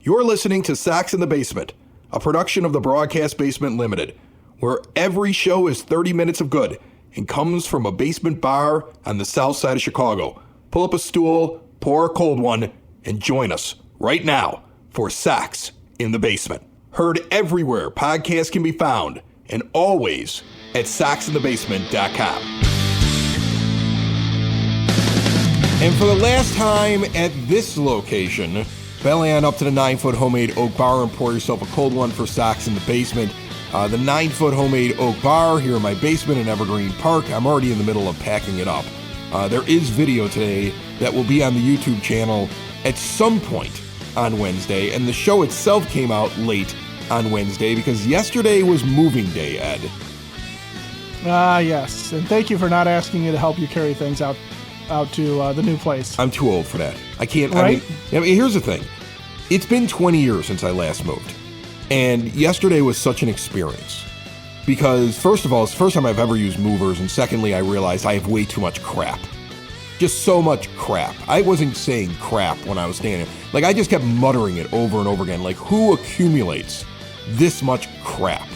You're listening to Sox in the Basement, a production of the Broadcast Basement Limited, where every show is 30 minutes of good and comes from a basement bar on the south side of Chicago. Pull up a stool, pour a cold one, and join us right now for Sox in the Basement. Heard everywhere podcasts can be found, and always at soxinthebasement.com. And for the last time at this location, belly on up to the 9-foot homemade oak bar and pour yourself a cold one for Sox in the Basement. The 9-foot homemade oak bar here in my basement in Evergreen Park. I'm already in the middle of packing it up. There is video today that will be on the YouTube channel at some point on Wednesday, and the show itself came out late on Wednesday because yesterday was moving day, Ed. Yes, and thank you for not asking me to help you carry things out to the new place. I'm too old for that. I can't. Right? I mean, here's the thing. It's been 20 years since I last moved, and yesterday was such an experience because, first of all, it's the first time I've ever used movers, and secondly, I realized I have way too much crap. Just so much crap. I wasn't saying crap when I was standing there. Like, I just kept muttering it over and over again. Like, who accumulates this much crap?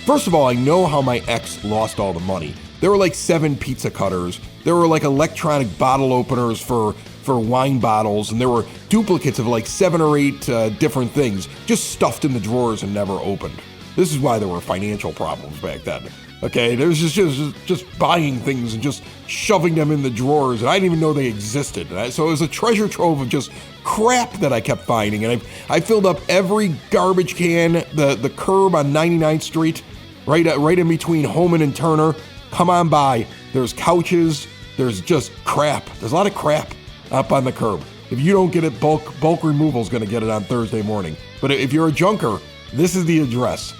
First of all, I know how my ex lost all the money. There were like 7 pizza cutters. There were like electronic bottle openers for wine bottles, and there were duplicates of like 7 or 8 different things just stuffed in the drawers and never opened. This is why there were financial problems back then. Okay, there was just buying things and just shoving them in the drawers, and I didn't even know they existed. So it was a treasure trove of just crap that I kept finding, and I filled up every garbage can, the curb on 99th Street, right in between Homan and Turner. Come on by. There's couches. There's just crap. There's a lot of crap up on the curb. If you don't get it, bulk removal is going to get it on Thursday morning. But if you're a junker, this is the address.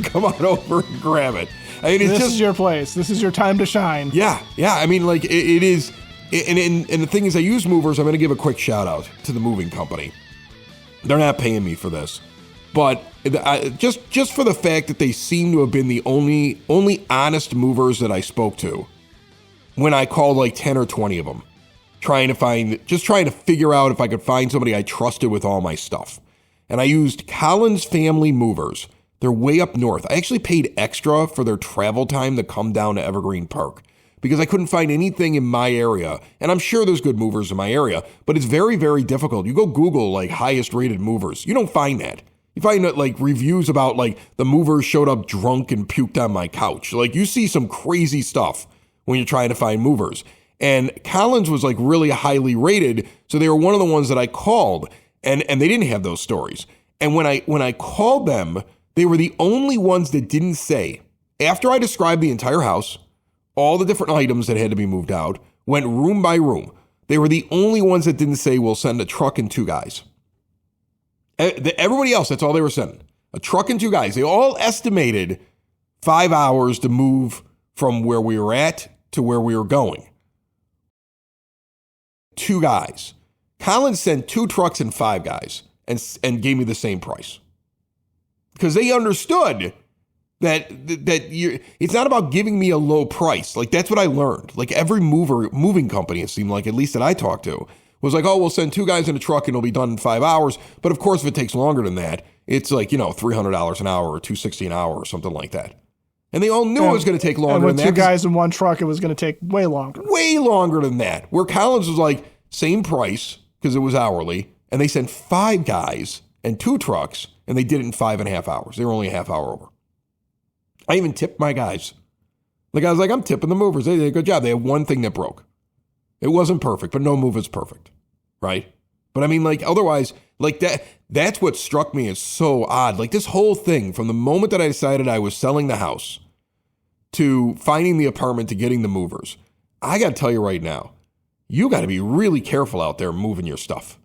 Come on over and grab it. I mean, this is your place. This is your time to shine. Yeah. I mean, like, it is. And the thing is, I use movers. I'm going to give a quick shout out to the moving company. They're not paying me for this. But just for the fact that they seem to have been the only honest movers that I spoke to when I called like 10 or 20 of them, trying to figure out if I could find somebody I trusted with all my stuff. And I used Collins Family Movers. They're way up north. I actually paid extra for their travel time to come down to Evergreen Park because I couldn't find anything in my area. And I'm sure there's good movers in my area, but it's very, very difficult. You go Google like highest rated movers. You don't find that. You find like reviews about like the movers showed up drunk and puked on my couch. Like you see some crazy stuff when you're trying to find movers. And Collins was like really highly rated. So they were one of the ones that I called and they didn't have those stories. And when I called them, they were the only ones that didn't say, after I described the entire house, all the different items that had to be moved out, went room by room. They were the only ones that didn't say, we'll send a truck and 2 guys. Everybody else, that's all they were sending. A truck and 2 guys. They all estimated 5 hours to move from where we were at to where we were going. 2 guys. Collins sent 2 trucks and 5 guys and gave me the same price. Because they understood that it's not about giving me a low price. Like, that's what I learned. Like, every moving company, it seemed like, at least that I talked to, was like, oh, we'll send 2 guys in a truck and it'll be done in 5 hours. But of course, if it takes longer than that, it's like, $300 an hour or $260 an hour or something like that. And they all knew it was going to take longer than that. And with 2 guys in one truck, it was going to take way longer. Way longer than that. Where Collins was like, same price, because it was hourly, and they sent 5 guys and 2 trucks, and they did it in 5.5 hours. They were only a half hour over. I even tipped my guys. Like, I was like, I'm tipping the movers. They did a good job. They had one thing that broke. It wasn't perfect, but no move is perfect, right? But I mean, like, otherwise, like, that's what struck me as so odd. Like, this whole thing, from the moment that I decided I was selling the house to finding the apartment to getting the movers, I got to tell you right now, you got to be really careful out there moving your stuff,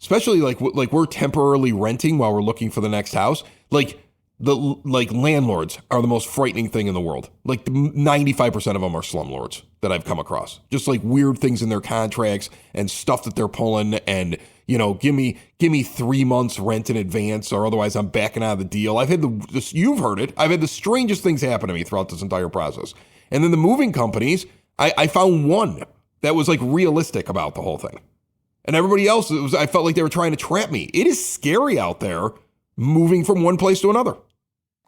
Especially like we're temporarily renting while we're looking for the next house. Like landlords are the most frightening thing in the world. Like 95% of them are slumlords that I've come across. Just like weird things in their contracts and stuff that they're pulling and, give me 3 months rent in advance or otherwise I'm backing out of the deal. I've had you've heard it. I've had the strangest things happen to me throughout this entire process. And then the moving companies, I found one that was like realistic about the whole thing. And everybody else, I felt like they were trying to trap me. It is scary out there moving from one place to another.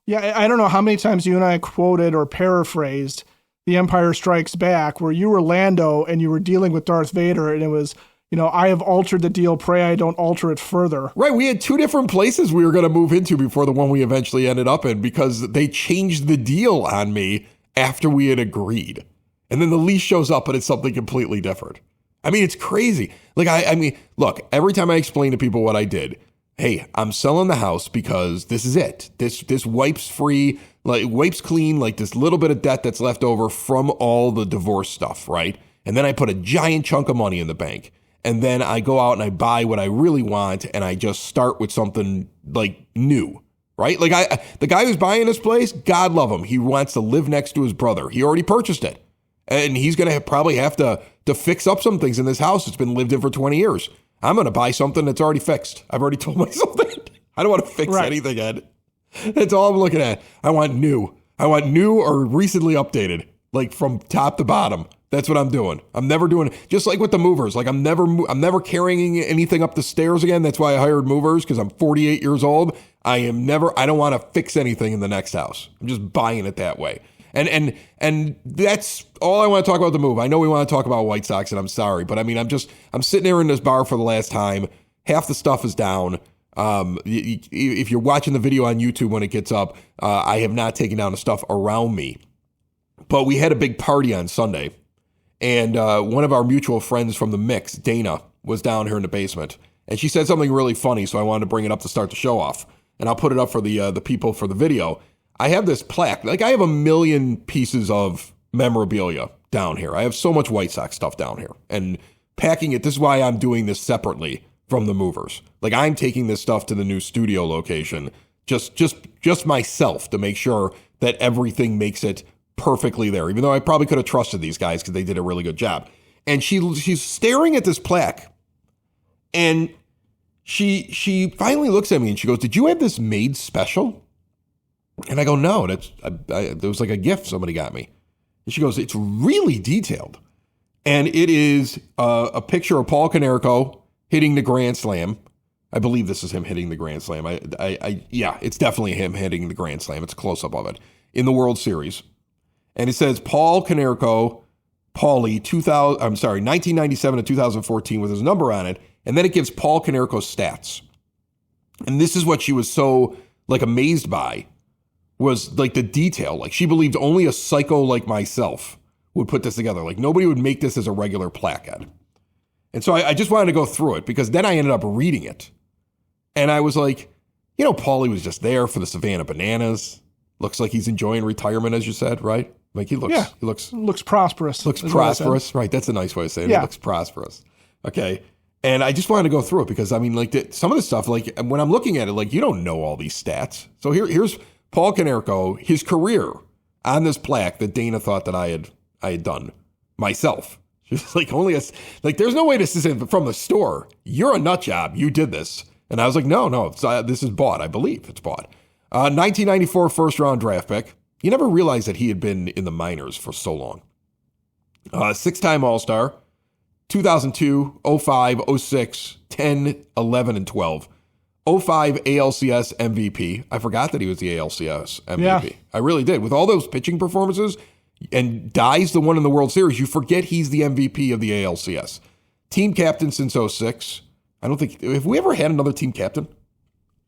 Yeah, I don't know how many times you and I quoted or paraphrased The Empire Strikes Back, where you were Lando and you were dealing with Darth Vader, and it was, I have altered the deal, pray I don't alter it further. Right, we had two different places we were going to move into before the one we eventually ended up in because they changed the deal on me after we had agreed. And then the lease shows up and it's something completely different. I mean, it's crazy. Like, I mean, look, every time I explain to people what I did, hey, I'm selling the house because this is it. This wipes free, like wipes clean, like this little bit of debt that's left over from all the divorce stuff, right? And then I put a giant chunk of money in the bank. And then I go out and I buy what I really want and I just start with something like new, right? Like the guy who's buying this place, God love him. He wants to live next to his brother. He already purchased it. And he's going to probably have to fix up some things in this house that's been lived in for 20 years. I'm going to buy something that's already fixed. I've already told myself that. I don't want to fix anything, Ed. That's all I'm looking at. I want new. I want new or recently updated, like from top to bottom. That's what I'm doing. I'm never doing it. Just like with the movers. Like I'm never carrying anything up the stairs again. That's why I hired movers because I'm 48 years old. I don't want to fix anything in the next house. I'm just buying it that way. And that's all I want to talk about the move. I know we want to talk about White Sox, and I'm sorry, but I mean, I'm sitting there in this bar for the last time. Half the stuff is down. If you're watching the video on YouTube when it gets up, I have not taken down the stuff around me. But we had a big party on Sunday, and one of our mutual friends from the mix, Dana, was down here in the basement, and she said something really funny, so I wanted to bring it up to start the show off, and I'll put it up for the people for the video. I have this plaque. Like, I have a million pieces of memorabilia down here. I have so much White Sox stuff down here. And packing it, this is why I'm doing this separately from the movers. Like, I'm taking this stuff to the new studio location, just myself, to make sure that everything makes it perfectly there, even though I probably could have trusted these guys because they did a really good job. And she's staring at this plaque, and she finally looks at me and she goes, "Did you have this made special?" And I go, "No, there was like a gift somebody got me." And she goes, "It's really detailed." And it is a picture of Paul Konerko hitting the grand slam. I believe this is him hitting the grand slam. Yeah, it's definitely him hitting the grand slam. It's a close-up of it in the World Series. And it says Paul Konerko, Paulie, 1997 to 2014 with his number on it. And then it gives Paul Konerko's stats. And this is what she was so like amazed by, was like the detail. Like, she believed only a psycho like myself would put this together. Like, nobody would make this as a regular plaquette. And so I just wanted to go through it because then I ended up reading it. And I was like, Paulie was just there for the Savannah Bananas. Looks like he's enjoying retirement, as you said, right? Like, he looks prosperous. Looks prosperous. Right. That's a nice way of saying it. He looks prosperous. Okay. And I just wanted to go through it because, I mean, like, some of the stuff, like, when I'm looking at it, like, you don't know all these stats. So here's Paul Konerko, his career on this plaque that Dana thought that I had done myself. She's like, there's no way this is from the store. You're a nut job. You did this. And I was like, no, this is bought. I believe it's bought. 1994 first round draft pick. You never realized that he had been in the minors for so long. 6-time All-Star. 2002, 05, 06, 10, 11, and 12. 05 ALCS MVP. I forgot that he was the ALCS MVP. Yeah. I really did. With all those pitching performances, and Dye's the one in the World Series, you forget he's the MVP of the ALCS. Team captain since 06. I don't think, have we ever had another team captain?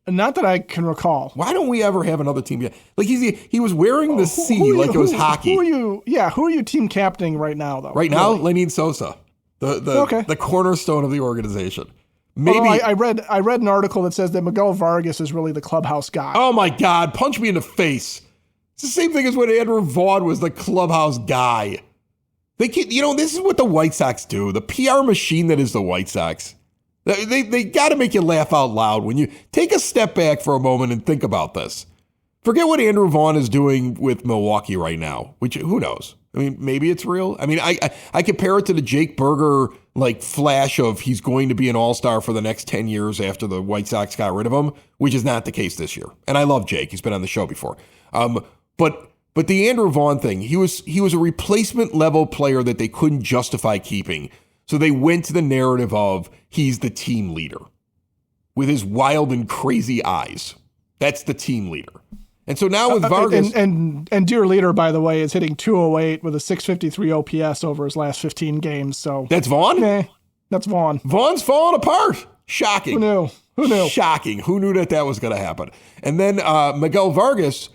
Not that I can recall. Why don't we ever have another team? Like, he was wearing the C like it was hockey. Who are you team captaining right now, though? Right now, Lenin Sosa, the cornerstone of the organization. Maybe I read an article that says that Miguel Vargas is really the clubhouse guy. Oh my God! Punch me in the face. It's the same thing as when Andrew Vaughn was the clubhouse guy. This is what the White Sox do. The PR machine that is the White Sox. They got to make you laugh out loud when you take a step back for a moment and think about this. Forget what Andrew Vaughn is doing with Milwaukee right now, which who knows? I mean, maybe it's real. I mean, I compare it to the Jake Berger like flash of he's going to be an all-star for the next 10 years after the White Sox got rid of him, which is not the case this year. And I love Jake. He's been on the show before. But the Andrew Vaughn thing, he was a replacement level player that they couldn't justify keeping. So they went to the narrative of he's the team leader with his wild and crazy eyes. That's the team leader. And so now with Vargas... And dear leader, by the way, is hitting 208 with a 653 OPS over his last 15 games. So that's Vaughn? That's Vaughn. Vaughn's falling apart. Shocking. Who knew? Shocking. Who knew that was going to happen? And then Miguel Vargas,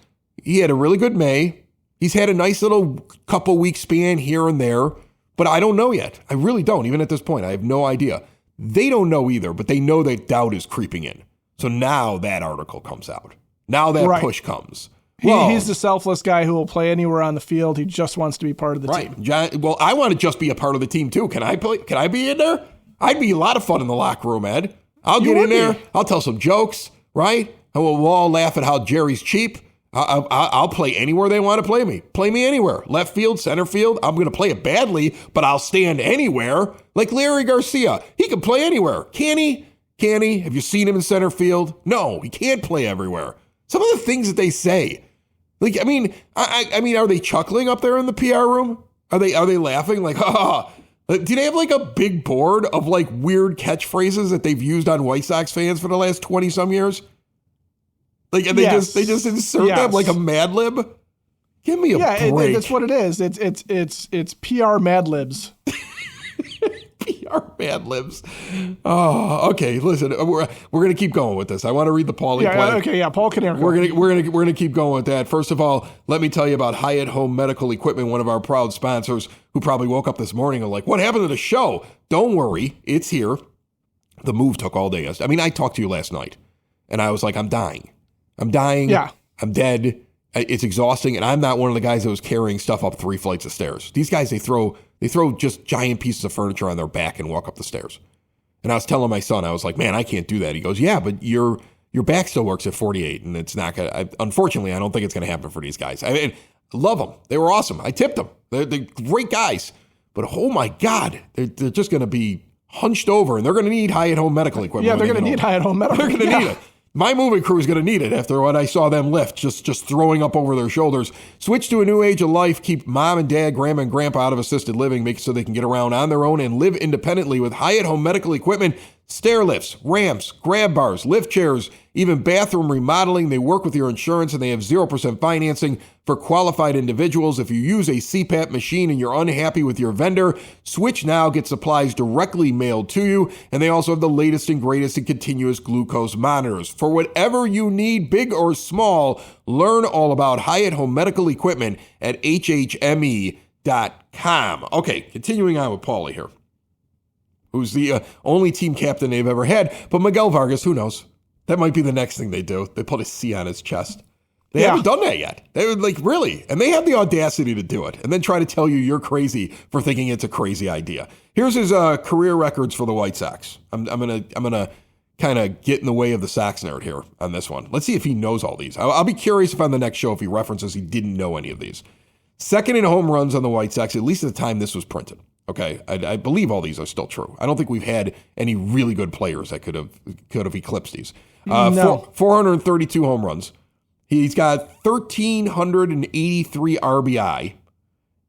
he had a really good May. He's had a nice little couple week span here and there, but I don't know yet. I really don't. Even at this point, I have no idea. They don't know either, but they know that doubt is creeping in. So now that article comes out. Now that push comes. He's the selfless guy who will play anywhere on the field. He just wants to be part of the team. Well, I want to just be a part of the team too. Can I play? Can I be in there? I'd be a lot of fun in the locker room, Ed. I'll get in there. I'll tell some jokes, right? And we'll all laugh at how Jerry's cheap. I'll play anywhere they want to play me. Play me anywhere. Left field, center field. I'm going to play it badly, but I'll stand anywhere. Like Larry Garcia. He can play anywhere. Can he? Have you seen him in center field? No, he can't play everywhere. Some of the things that they say. Like, I mean, are they chuckling up there in the PR room? Are they laughing? Like, do they have like a big board of like weird catchphrases that they've used on White Sox fans for the last 20 some years? Like, and they just insert them like a Mad Lib. Give me a break. That's what it is. It's PR Mad Libs. PR Mad Libs. Oh, okay. Listen, we're gonna keep going with this. I want to read the Paulie play. Okay, yeah. Paul Canary. We're gonna keep going with that. First of all, let me tell you about Hyatt Home Medical Equipment, one of our proud sponsors, who probably woke up this morning and like, what happened to the show? Don't worry, it's here. The move took all day. I mean, I talked to you last night, and I was like, I'm dying. Yeah. I'm dead. It's exhausting, and I'm not one of the guys that was carrying stuff up 3 flights of stairs. These guys, they throw just giant pieces of furniture on their back and walk up the stairs. And I was telling my son, I was like, man, I can't do that. He goes, yeah, but your back still works at 48, and it's not going to, unfortunately, I don't think it's going to happen for these guys. I mean, I love them. They were awesome. I tipped them. They're great guys. But oh my God, they're just going to be hunched over, and they're going to need Hyatt Home Medical Equipment. Yeah, they're going to need Hyatt Home Medical. They're going to need it. My moving crew is going to need it after what I saw them lift, just throwing up over their shoulders. Switch to a new age of life. Keep mom and dad, grandma and grandpa out of assisted living. Make it so they can get around on their own and live independently with Hyatt Home Medical Equipment. Stair lifts, ramps, grab bars, lift chairs, even bathroom remodeling. They work with your insurance, and they have 0% financing for qualified individuals. If you use a CPAP machine and you're unhappy with your vendor, switch now. Get supplies directly mailed to you. And they also have the latest and greatest in continuous glucose monitors. For whatever you need, big or small, learn all about Hyatt Home Medical Equipment at hhme.com. Okay, continuing on with Paulie here, who's the only team captain they've ever had. But Miguel Vargas, who knows? That might be the next thing they do. They put a C on his chest. They haven't done that yet. They were like, really? And they have the audacity to do it and then try to tell you you're crazy for thinking it's a crazy idea. Here's his career records for the White Sox. I'm gonna kind of get in the way of the Sox nerd here on this one. Let's see if he knows all these. I'll be curious if on the next show if he references he didn't know any of these. Second in home runs on the White Sox, at least at the time this was printed. Okay, I believe all these are still true. I don't think we've had any really good players that could have eclipsed these. 432 home runs. He's got 1,383 RBI,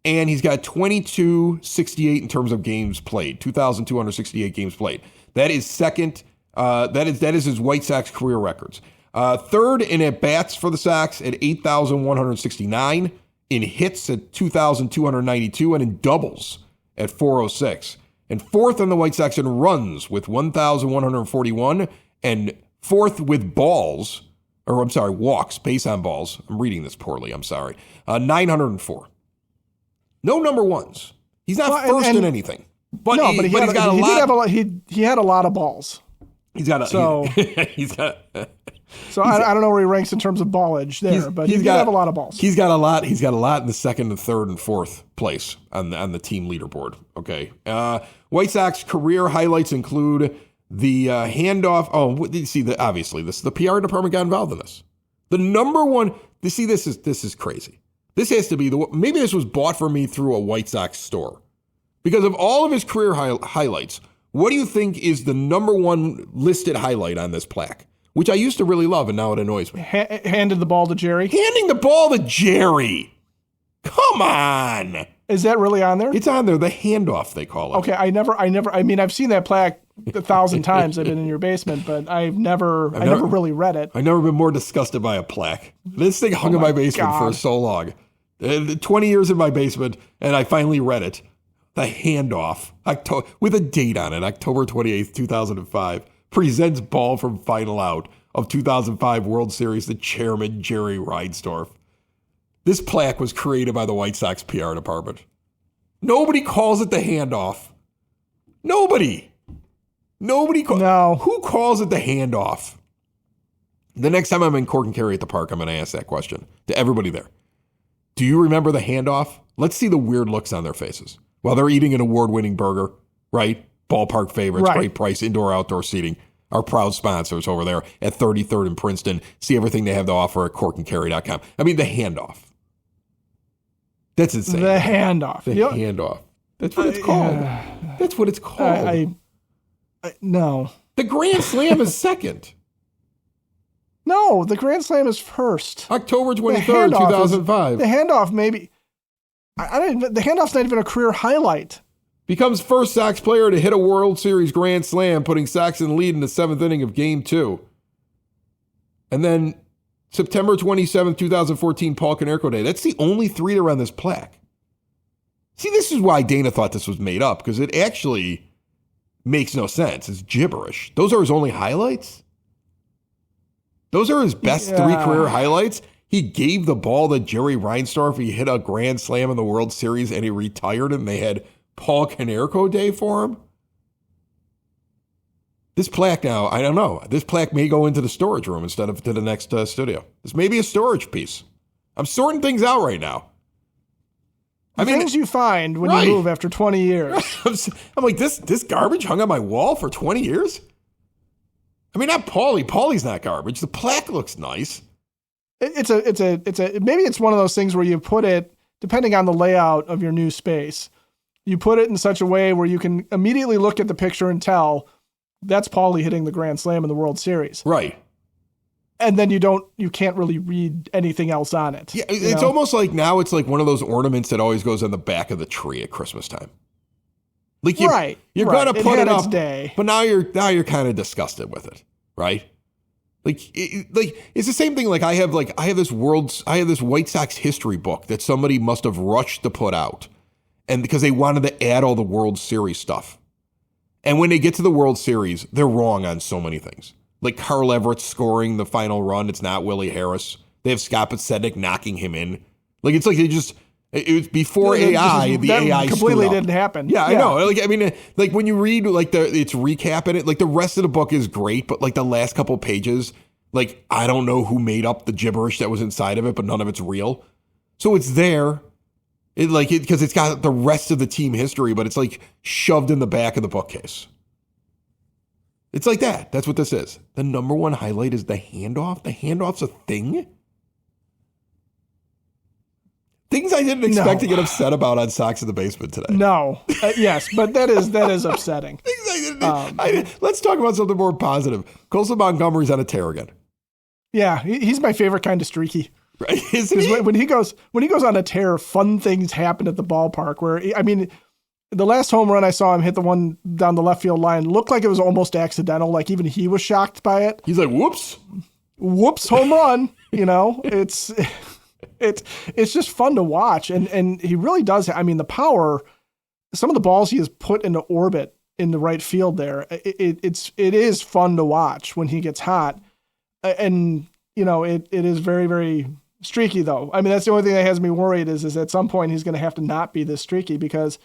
and he's got 2,268 in terms of games played. 2,268 games played. That is second. That is his White Sox career records. Third in at bats for the Sox at 8,169, in hits at 2,292, and in doubles at 406. And fourth in the White Sox in runs with 1,141, and fourth with walks, base on balls. I'm reading this poorly, I'm sorry. 904. No number ones. He's not first in anything. But he had a lot of balls. So I don't know where he ranks in terms of ballage there, but he's got a lot of balls. He's got a lot in the second and third and fourth place on the team leaderboard. Okay. White Sox career highlights include the handoff. Oh, you see, obviously the PR department got involved in this. The number one. This is crazy. This has to be maybe this was bought for me through a White Sox store, because of all of his career highlights. What do you think is the number one listed highlight on this plaque? Which I used to really love, and now it annoys me. Handed the ball to Jerry. Handing the ball to Jerry. Come on. Is that really on there? It's on there. The handoff, they call it. Okay, I mean, I've seen that plaque 1,000 times. I've been in your basement, but I never really read it. I've never been more disgusted by a plaque. This thing hung in my basement for so long. 20 years in my basement, and I finally read it. The handoff, with a date on it, October 28th, 2005, presents ball from final out of 2005 World Series to chairman Jerry Reinsdorf. This plaque was created by the White Sox PR department. Nobody calls it the handoff. Nobody. No. Who calls it the handoff? The next time I'm in Cork and Kerry at the park, I'm going to ask that question to everybody there. Do you remember the handoff? Let's see the weird looks on their faces while they're eating an award-winning burger, right? Ballpark favorites, right. Great price, indoor-outdoor seating. Our proud sponsors over there at 33rd and Princeton. See everything they have to offer at corkandkerry.com. I mean, the handoff. That's insane. The handoff. The handoff. That's what it's called. That's what it's called. No. The Grand Slam is second. No, the Grand Slam is first. October 23rd, 2005. The handoff maybe. The handoff's not even a career highlight. Becomes first Sox player to hit a World Series Grand Slam, putting Sox in the lead in the 7th inning of Game 2. And then September 27th, 2014, Paul Konerko Day. That's the only three that are on this plaque. See, this is why Dana thought this was made up, because it actually makes no sense. It's gibberish. Those are his only highlights? Those are his best three career highlights? He gave the ball to Jerry Reinsdorf. He hit a Grand Slam in the World Series, and he retired, and they had Paul Konerko Day for him? This plaque now, I don't know. This plaque may go into the storage room instead of to the next studio. This may be a storage piece. I'm sorting things out right now. Things you find when you move after 20 years. I'm like, this garbage hung on my wall for 20 years? I mean, not Paulie. Paulie's not garbage. The plaque looks nice. Maybe it's one of those things where you put it, depending on the layout of your new space, you put it in such a way where you can immediately look at the picture and tell that's Paulie hitting the Grand Slam in the World Series. Right. And then you can't really read anything else on it. Yeah, it's almost like now it's like one of those ornaments that always goes on the back of the tree at Christmas time. Like you're gonna put it up, but now you're kind of disgusted with it, right? Like it's the same thing. Like I have this White Sox history book that somebody must have rushed to put out, and because they wanted to add all the World Series stuff, and when they get to the World Series, they're wrong on so many things. Like Carl Everett scoring the final run, it's not Willie Harris. They have Scott Podsednik knocking him in. Like it's like it was before AI. The AI completely didn't happen. Yeah, I know. Like when you read it's recapping it. Like the rest of the book is great, but like the last couple pages, like I don't know who made up the gibberish that was inside of it, but none of it's real. So it's there, because it's got the rest of the team history, but it's like shoved in the back of the bookcase. It's like that. That's what this is. The number one highlight is the handoff. The handoff's a thing. Things I didn't expect to get upset about on Sox in the Basement today. No. Yes, but that is upsetting. Things I didn't. Let's talk about something more positive. Colson Montgomery's on a tear again. Yeah, he's my favorite kind of streaky. Right? Isn't he? When he goes on a tear, fun things happen at the ballpark. The last home run I saw him hit, the one down the left field line, looked like it was almost accidental. Like even he was shocked by it. He's like, whoops, home run. It's just fun to watch. And he really does. I mean, the power, some of the balls he has put into orbit in the right field there, it is fun to watch when he gets hot. And, it is very, very streaky though. I mean, that's the only thing that has me worried is at some point he's going to have to not be this streaky, because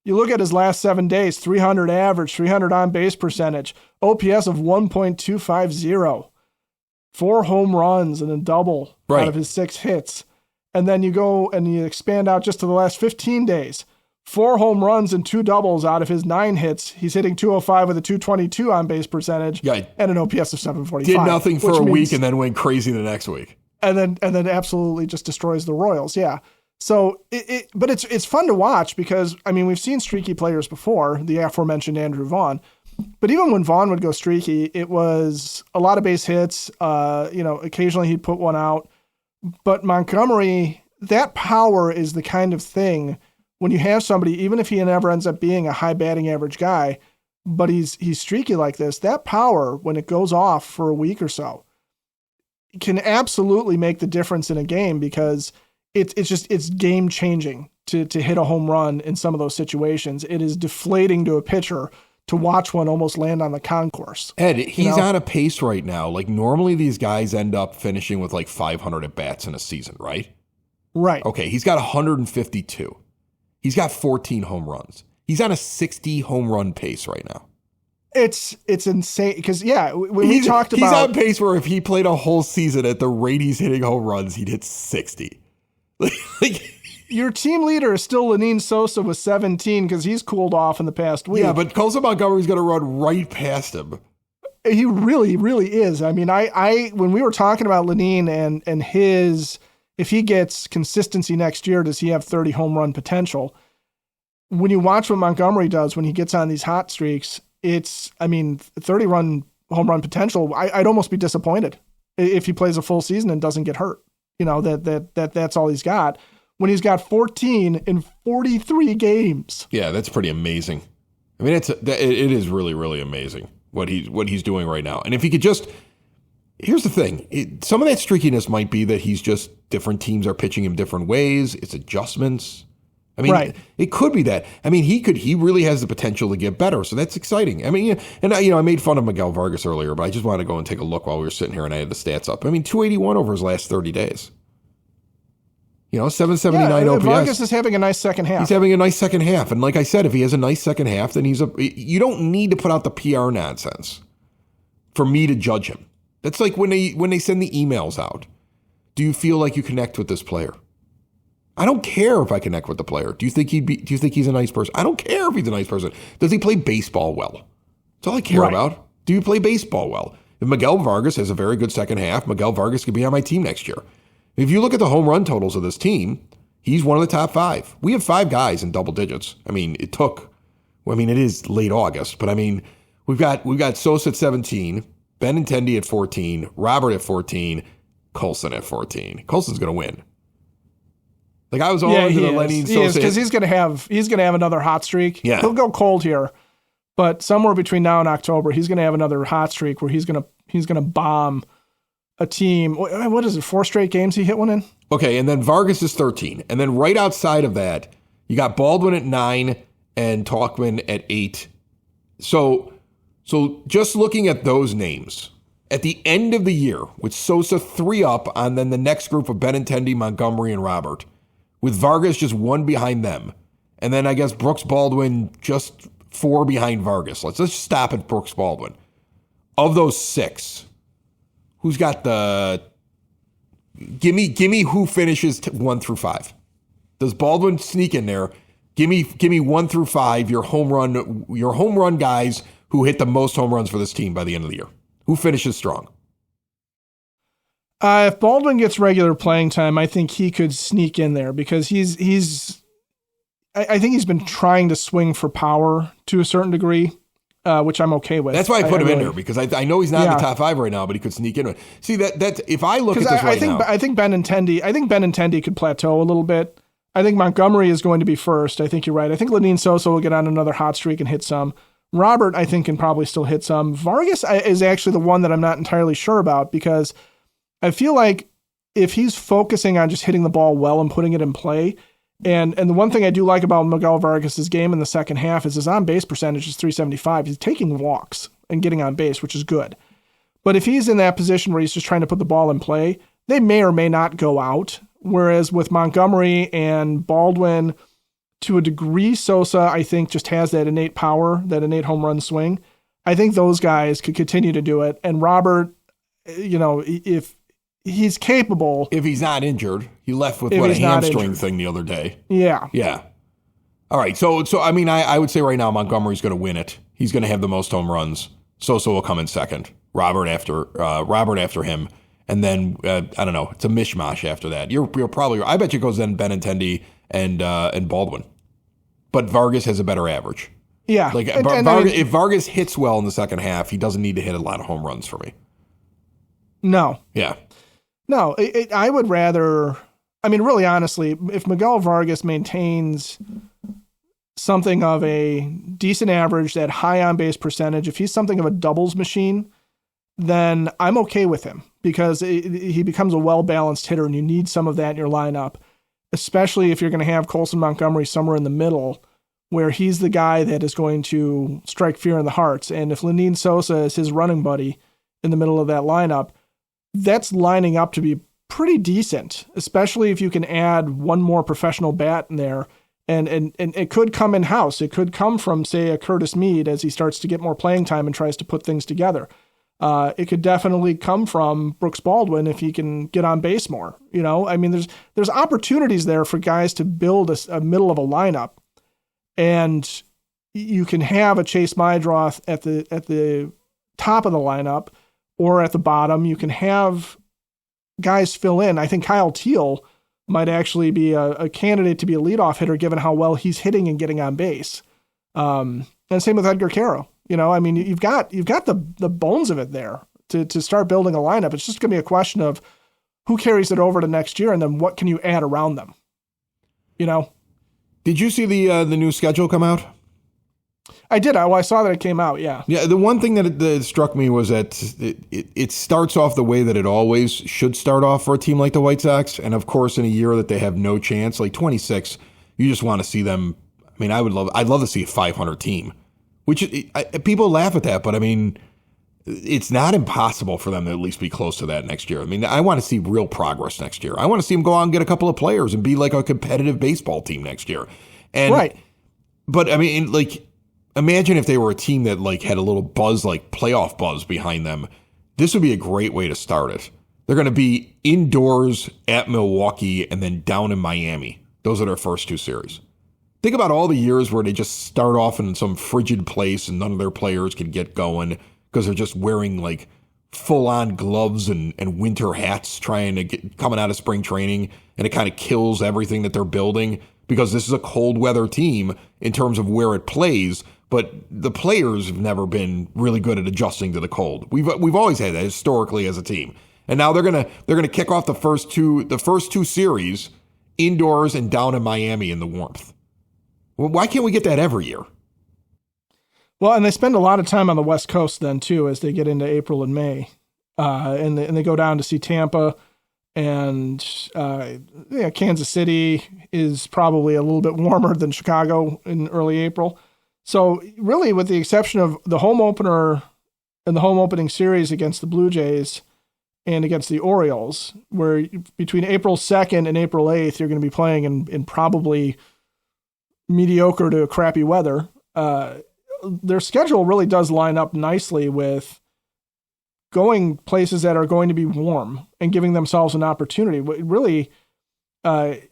you look at his last 7 days, 300 average, 300 on base percentage, OPS of 1.250, 4 home runs and a double out of his 6 hits. And then you go and you expand out just to the last 15 days, 4 home runs and 2 doubles out of his 9 hits. He's hitting 205 with a 222 on base percentage and an OPS of 745. Did nothing for a week and then went crazy the next week. And then absolutely just destroys the Royals. Yeah. So but it's fun to watch because, I mean, we've seen streaky players before, the aforementioned Andrew Vaughn, but even when Vaughn would go streaky, it was a lot of base hits. Occasionally he'd put one out, but Montgomery, that power is the kind of thing when you have somebody, even if he never ends up being a high batting average guy, but he's streaky like this, that power, when it goes off for a week or so, can absolutely make the difference in a game, because it's game changing to hit a home run in some of those situations. It is deflating to a pitcher to watch one almost land on the concourse. Ed, he's on a pace right now. Like, normally these guys end up finishing with like 500 at bats in a season, right? Right. Okay, he's got 152. He's got 14 home runs. He's on a 60 home run pace right now. It's insane, because when we talked about, he's on pace where if he played a whole season at the rate he's hitting home runs, he'd hit 60. Your team leader is still Lenine Sosa with 17, because he's cooled off in the past week. Yeah, but Colson Montgomery's going to run right past him. He really, really is. I mean, I when we were talking about Lenine and his, if he gets consistency next year, does he have 30 home run potential? When you watch what Montgomery does when he gets on these hot streaks, 30 home run potential. I'd almost be disappointed if he plays a full season and doesn't get hurt. That's all he's got. When he's got 14 in 43 games. Yeah, that's pretty amazing. I mean, it is really, really amazing what he's doing right now. And if he could just, here's the thing, some of that streakiness might be that he's just, different teams are pitching him different ways. It's adjustments. I mean, right. It could be that. I mean, he really has the potential to get better. So that's exciting. I mean, I made fun of Miguel Vargas earlier, but I just wanted to go and take a look while we were sitting here and I had the stats up. I mean, 281 over his last 30 days. 779 OPS. Vargas is having a nice second half. He's having a nice second half. And like I said, if he has a nice second half, then you don't need to put out the PR nonsense for me to judge him. That's like when they send the emails out. Do you feel like you connect with this player? I don't care if I connect with the player. Do you think he's a nice person? I don't care if he's a nice person. Does he play baseball well? That's all I care about. Do you play baseball well? If Miguel Vargas has a very good second half, Miguel Vargas could be on my team next year. If you look at the home run totals of this team, he's one of the top 5. We have 5 guys in double digits. I mean, it is late August, but I mean, we've got Sosa at 17, Benintendi at 14, Robert at 14, Colson at 14. Colson's going to win. Like, I was all into the Lenine Sosa, because he's gonna have another hot streak. Yeah. He'll go cold here, but somewhere between now and October, he's gonna have another hot streak where he's gonna bomb a team. What is it? 4 straight games he hit one in. Okay, and then Vargas is 13, and then right outside of that, you got Baldwin at 9 and Tauchman at 8. So just looking at those names at the end of the year, with Sosa 3 up on then the next group of Benintendi, Montgomery, and Robert, with Vargas just 1 behind them. And then I guess Brooks Baldwin just 4 behind Vargas. Let's just stop at Brooks Baldwin. Of those 6, who's got the... Give me who finishes 1 through 5. Does Baldwin sneak in there? Give me 1 through 5, your home run guys who hit the most home runs for this team by the end of the year. Who finishes strong? If Baldwin gets regular playing time, I think he could sneak in there, because I think he's been trying to swing for power to a certain degree, which I'm okay with. That's why I put him in there, because I know he's not in the top 5 right now, but he could sneak in. See, that if I look at this now, I think Benintendi could plateau a little bit. I think Montgomery is going to be first. I think you're right. I think Lenine Sosa will get on another hot streak and hit some. Robert, I think, can probably still hit some. Vargas is actually the one that I'm not entirely sure about, because I feel like if he's focusing on just hitting the ball well and putting it in play, and the one thing I do like about Miguel Vargas' game in the second half is his on-base percentage is .375. He's taking walks and getting on base, which is good. But if he's in that position where he's just trying to put the ball in play, they may or may not go out. Whereas with Montgomery and Baldwin, to a degree, Sosa, I think, just has that innate power, that innate home run swing. I think those guys could continue to do it. And Robert, if he's capable. If he's not injured. He left with a hamstring thing the other day. Yeah. Yeah. All right. So I mean, I would say right now Montgomery's going to win it. He's going to have the most home runs. Sosa will come in second. Robert after him. And then, I don't know, it's a mishmash after that. You're probably, I bet you it goes then Benintendi and Baldwin. But Vargas has a better average. Yeah. Like, if Vargas hits well in the second half, he doesn't need to hit a lot of home runs for me. No. Yeah. No, I would rather, I mean, really honestly, if Miguel Vargas maintains something of a decent average, that high on base percentage, if he's something of a doubles machine, then I'm okay with him, because he becomes a well-balanced hitter, and you need some of that in your lineup, especially if you're going to have Colson Montgomery somewhere in the middle, where he's the guy that is going to strike fear in the hearts. And if Lenyn Sosa is his running buddy in the middle of that lineup, that's lining up to be pretty decent, especially if you can add one more professional bat in there. And it could come in-house. It could come from, say, a Curtis Mead as he starts to get more playing time and tries to put things together. It could definitely come from Brooks Baldwin if he can get on base more. I mean, there's opportunities there for guys to build a middle of a lineup, and you can have a Chase Maedroth at the top of the lineup or at the bottom. You can have guys fill in. I think Kyle Teal might actually be a candidate to be a leadoff hitter, given how well he's hitting and getting on base. And same with Edgar Caro. I mean, you've got the bones of it there to start building a lineup. It's just going to be a question of who carries it over to next year, and then what can you add around them. Did you see the new schedule come out? I did. I saw that it came out. Yeah. Yeah. The one thing that struck me was that it starts off the way that it always should start off for a team like the White Sox, and of course, in a year that they have no chance, like 26, you just want to see them. I mean, I'd love to see a 500 team. Which people laugh at that, but I mean, it's not impossible for them to at least be close to that next year. I mean, I want to see real progress next year. I want to see them go out and get a couple of players and be like a competitive baseball team next year. And, right. But I mean, like, imagine if they were a team that like had a little buzz, like playoff buzz behind them. This would be a great way to start it. They're going to be indoors at Milwaukee and then down in Miami. Those are their first two series. Think about all the years where they just start off in some frigid place and none of their players can get going because they're just wearing like full-on gloves and winter hats trying to coming out of spring training, and it kind of kills everything that they're building because this is a cold weather team in terms of where it plays, but the players have never been really good at adjusting to the cold. We've always had that historically as a team. And now they're gonna kick off the first two series indoors and down in Miami in the warmth. Well, why can't we get that every year? Well, and they spend a lot of time on the West Coast then, too, as they get into April and May. And they go down to see Tampa, and Kansas City is probably a little bit warmer than Chicago in early April. So really, with the exception of the home opener and the home opening series against the Blue Jays and against the Orioles, where between April 2nd and April 8th, you're going to be playing in probably mediocre to crappy weather, their schedule really does line up nicely with going places that are going to be warm and giving themselves an opportunity. Really, when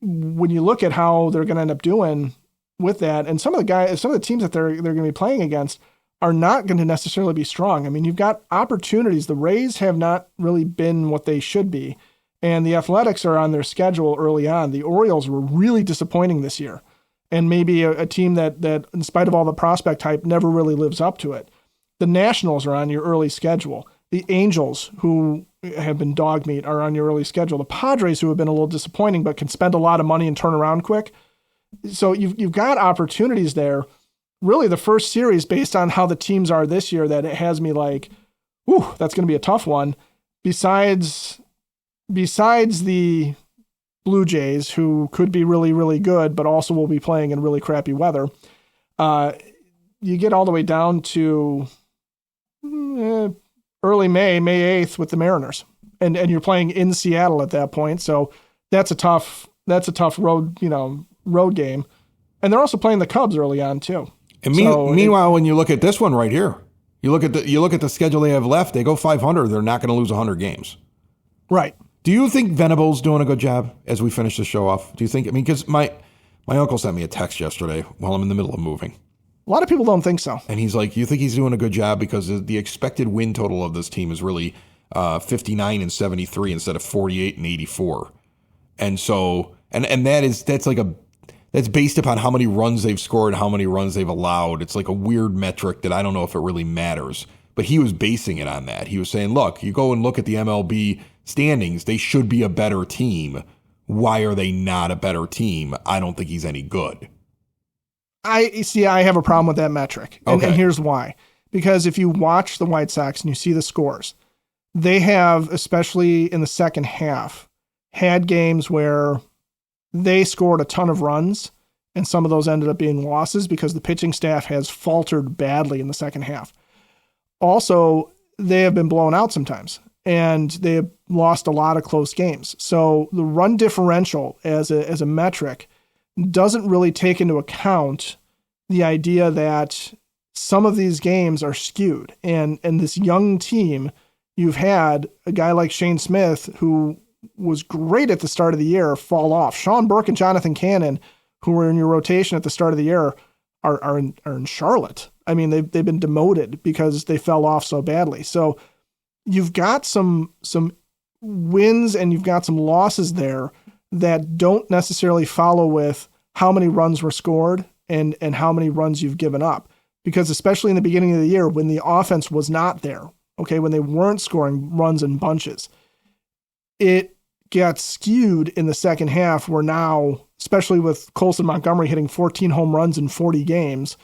you look at how they're going to end up doing with that, and some of the teams that they're going to be playing against are not going to necessarily be strong. I mean, you've got opportunities. The Rays have not really been what they should be, and the Athletics are on their schedule early on. The Orioles were really disappointing this year, and maybe a team that in spite of all the prospect hype never really lives up to it. The Nationals are on your early schedule. The Angels, who have been dog meat, are on your early schedule. The Padres, who have been a little disappointing but can spend a lot of money and turn around quick. So you've got opportunities there. Really, the first series, based on how the teams are this year, that it has me like, ooh, that's going to be a tough one. Besides the Blue Jays, who could be really, really good, but also will be playing in really crappy weather, you get all the way down to early May 8th with the Mariners, and you're playing in Seattle at that point. So that's a tough road game, and they're also playing the Cubs early on too. And meanwhile, when you look at this one right here, you look at the schedule they have left. They go 500. They're not going to lose 100 games. Right. Do you think Venable's doing a good job as we finish the show off? Do you think? I mean, because my uncle sent me a text yesterday while I'm in the middle of moving. A lot of people don't think so. And he's like, you think he's doing a good job because the expected win total of this team is really 59 and 73 instead of 48 and 84. And so, and that's based upon how many runs they've scored and how many runs they've allowed. It's like a weird metric that I don't know if it really matters. But he was basing it on that. He was saying, look, you go and look at the MLB standings, they should be a better team. Why are they not a better team? I don't think he's any good. I have a problem with that metric. And here's why. Because if you watch the White Sox and you see the scores, they have, especially in the second half, had games where they scored a ton of runs, and some of those ended up being losses because the pitching staff has faltered badly in the second half. Also, they have been blown out sometimes, and they have lost a lot of close games. So the run differential as a metric doesn't really take into account the idea that some of these games are skewed. And this young team, you've had a guy like Shane Smith, who was great at the start of the year, fall off. Sean Burke and Jonathan Cannon, who were in your rotation at the start of the year, are in Charlotte. I mean, they've been demoted because they fell off so badly. So you've got some wins and you've got some losses there that don't necessarily follow with how many runs were scored and how many runs you've given up. Because especially in the beginning of the year, when the offense was not there, okay, when they weren't scoring runs in bunches, it got skewed in the second half, where now, especially with Colson Montgomery hitting 14 home runs in 40 games,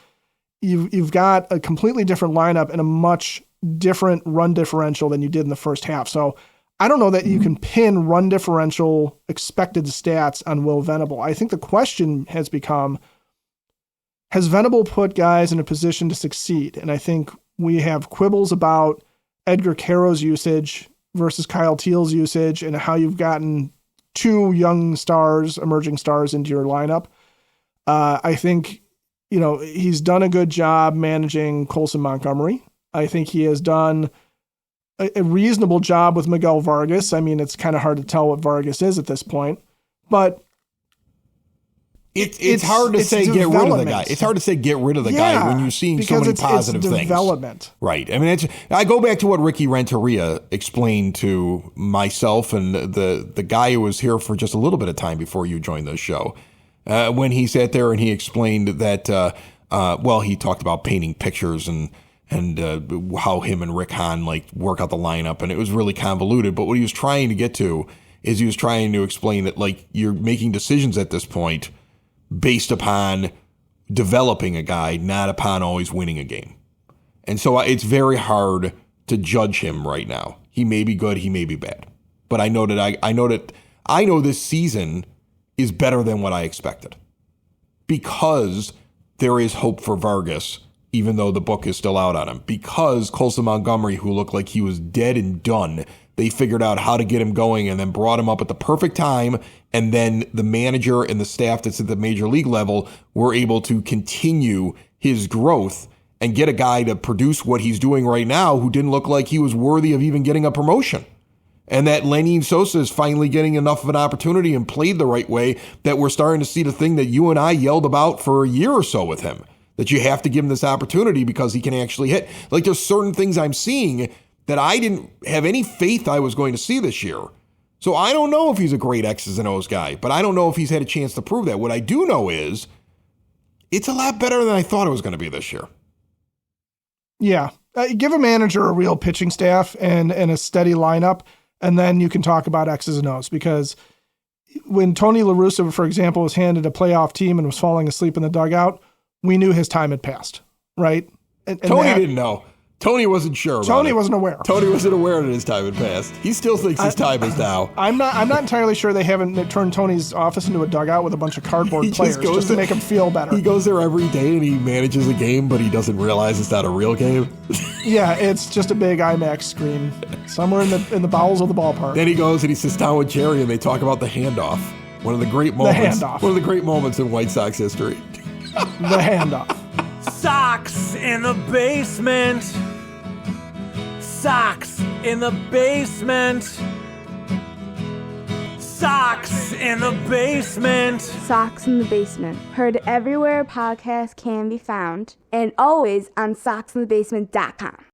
you've got a completely different lineup and a much different run differential than you did in the first half. So I don't know that you can pin run differential expected stats on Will Venable. I think the question has become, has Venable put guys in a position to succeed? And I think we have quibbles about Edgar Caro's usage versus Kyle Teal's usage and how you've gotten two young stars, emerging stars into your lineup. I think, he's done a good job managing Colson Montgomery. I think he has done a reasonable job with Miguel Vargas. I mean, it's kind of hard to tell what Vargas is at this point, but it's hard to say get rid of the guy. It's hard to say get rid of the guy when you're seeing so many positive things. Development. Right. I mean, I go back to what Ricky Renteria explained to myself and the guy who was here for just a little bit of time before you joined the show. When he sat there and he explained that, he talked about painting pictures and how him and Rick Hahn work out the lineup, and it was really convoluted. But what he was trying to get to is he was trying to explain that you're making decisions at this point based upon developing a guy, not upon always winning a game. And so it's very hard to judge him right now. He may be good, he may be bad. But I know this season is better than what I expected. Because there is hope for Vargas, even though the book is still out on him. Because Colson Montgomery, who looked like he was dead and done, they figured out how to get him going and then brought him up at the perfect time. And then the manager and the staff that's at the major league level were able to continue his growth and get a guy to produce what he's doing right now who didn't look like he was worthy of even getting a promotion. And that Lenin Sosa is finally getting enough of an opportunity and played the right way that we're starting to see the thing that you and I yelled about for a year or so with him, that you have to give him this opportunity because he can actually hit. There's certain things I'm seeing that I didn't have any faith I was going to see this year. So I don't know if he's a great X's and O's guy, but I don't know if he's had a chance to prove that. What I do know is it's a lot better than I thought it was going to be this year. Yeah. Give a manager a real pitching staff and a steady lineup, and then you can talk about X's and O's. Because when Tony La Russa, for example, was handed a playoff team and was falling asleep in the dugout, we knew his time had passed, right? And Tony didn't know. Tony wasn't sure about Tony it. wasn't aware. Tony wasn't aware that his time had passed. He still thinks his time is now. I'm not entirely sure they haven't turned Tony's office into a dugout with a bunch of cardboard players just to make him feel better. He goes there every day and he manages a game, but he doesn't realize it's not a real game. Yeah, it's just a big IMAX screen somewhere in the bowels of the ballpark. Then he goes and he sits down with Jerry and they talk about the handoff. One of the great moments. The handoff. One of the great moments in White Sox history. The handoff. Sox in the basement. Sox in the basement. Sox in the basement. Sox in the Basement. Heard everywhere podcasts can be found, and always on soxinthebasement.com.